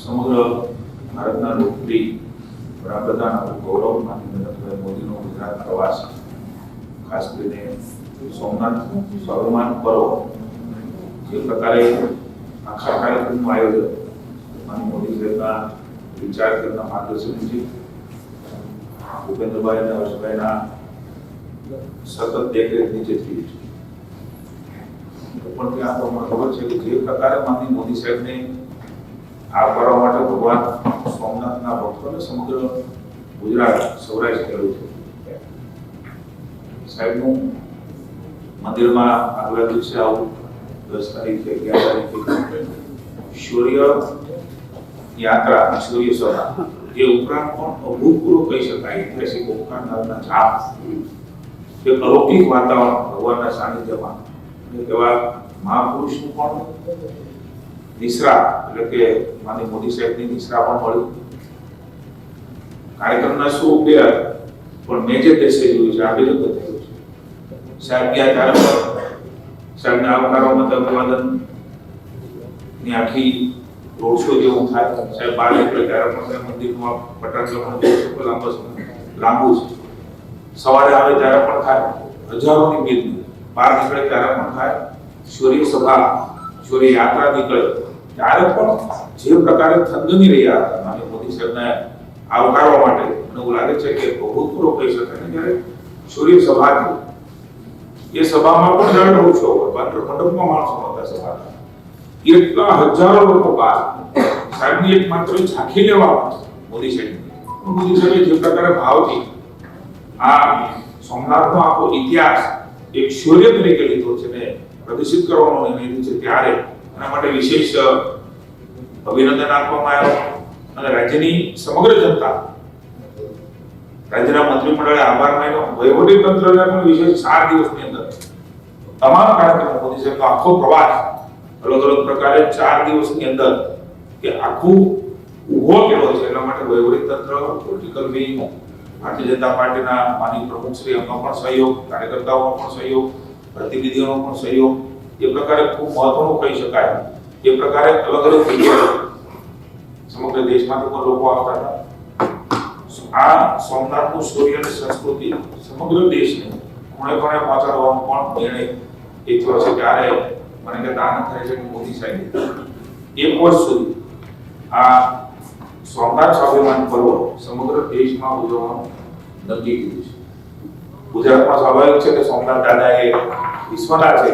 સમગ્ર ભારતના લોકપ્રિય વડાપ્રધાન ગૌરવમાંથી નરેન્દ્રભાઈ મોદીનો ગુજરાત પ્રવાસ, ખાસ કરીને સોમનાથ સ્વાભિમાન પર્વ, જે પ્રકારે આખા કાર્યક્રમનું આયોજન માનનીય મોદી સાહેબના વિચાર કરના માર્ગદર્શન નીચે ભૂપેન્દ્રભાઈ અને હર્ષભાઈના સતત દેખરેખ નીચે થયું છે. પણ ત્યાં આપણને ખબર છે કે જે પ્રકારે માનનીય મોદી સાહેબને આ કરવા માટે ભગવાન સોમનાથના ભક્તોને સમગ્ર ગુજરાત સૌરાષ્ટ્ર કર્યું છે. સાહેબનું મંદિરમાં આગલા દિવસે આવું 10 તારીખે 11 તારીખે શૌર્ય યાત્રા, શૌર્ય સભા, એ ઉપરાંત પણ અભૂતપૂર્વ કહી શકાય ઐતિહાસિક ઓમકારનાથના જાપ, કે અલૌકિક વાતાવરણ ભગવાનના સાનિધ્યમાં એવા મહાપુરુષનું પણ નિશ્રા, એટલે કે માનનીય મોદી સાહેબની નિશ્રા પણ મળી. કાર્યક્રમના શું ઉપેર પણ મેં જે દેશે જોયું છે, આ વિરુદ્ધ થયું છે. સાહેબ ગયા ત્યારે સાહેબને આવકારોમાં અભિવાદન ની આખી રોડ શો જેવું થાય. સાહેબ બહાર નીકળે ત્યારે પણ મંદિરમાં પટાંગણ લાંબુ છે. સવારે આવે ત્યારે પણ થાય, હજારોની ભીડ. બહાર નીકળે ત્યારે પણ થાય. શૌર્ય સભા, શૌર્ય યાત્રા નીકળે ત્યારે પણ જે પ્રકારે થનગની રહ્યા હતા માનનીય મોદી સાહેબને આવકારવા માટે, મને એવું લાગે છે કે અભૂતપૂર્વ કહી શકાય ને. જ્યારે શૌર્ય સભા થઈ, એ સભામાં પણ જળ ઓછો હોય, મંડપમાં માણસો નહોતા સભાના. એટલા હજારો લોકો બહાર સાહેબની એક માત્ર ઝાંખી લેવા મોદી સાહેબે જે પ્રકારે ભાવથી આ સોમનાથનો આખો ઇતિહાસ એક શૌર્ય તરીકે લીધો છે ને પ્રદર્શિત કરવાનો નિર્ણય લીધો છે, ત્યારે એના માટે વિશેષ અભિનંદન આપવામાં આવ્યો. અને રાજ્યની સમગ્ર જનતા, રાજ્યના મંત્રીમંડળે આભાર માન્યો. વહીવટી તંત્રને પણ વિશેષ 4 દિવસની અંદર તમામ કાર્યક્રમો મોદી સાહેબનો આખો પ્રવાસ અલગ અલગ પ્રકારે 4 દિવસની અંદર કે આખું ઉભો કર્યો છે. એટલા માટે વહીવટી તંત્ર, પોલિટિકલ વિંગ, ભારતીય જનતા પાર્ટીના માનનીય પ્રમુખશ્રી, એમનો પણ સહયોગ, કાર્યકર્તાઓનો પણ સહયોગ, પ્રતિનિધિઓનો પણ સહયોગ, એ પ્રકારે ખૂબ મહત્વનું કહી શકાય. એ પ્રકારે અલગ અલગ જગ્યાએ સમગ્ર દેશમાંથી પણ લોકો આવતા હતા. આ સોમનાથનું શૌર્ય અને સંસ્કૃતિ સમગ્ર દેશને ખૂણે ખૂણે પહોંચાડવાનો પણ નિર્ણય એ થયો છે. ત્યારે મને કહેતા આનંદ થાય છે કે મોદી સાહેબ 1 વર્ષ સુધી આ સોમનાથ સ્વાભિમાન પર્વ સમગ્ર દેશમાં ઉજવવાનું નક્કી કર્યું છે. ગુજરાતમાં સ્વાભાવિક છે કે સોમનાથ દાદા એ વિશ્વના છે,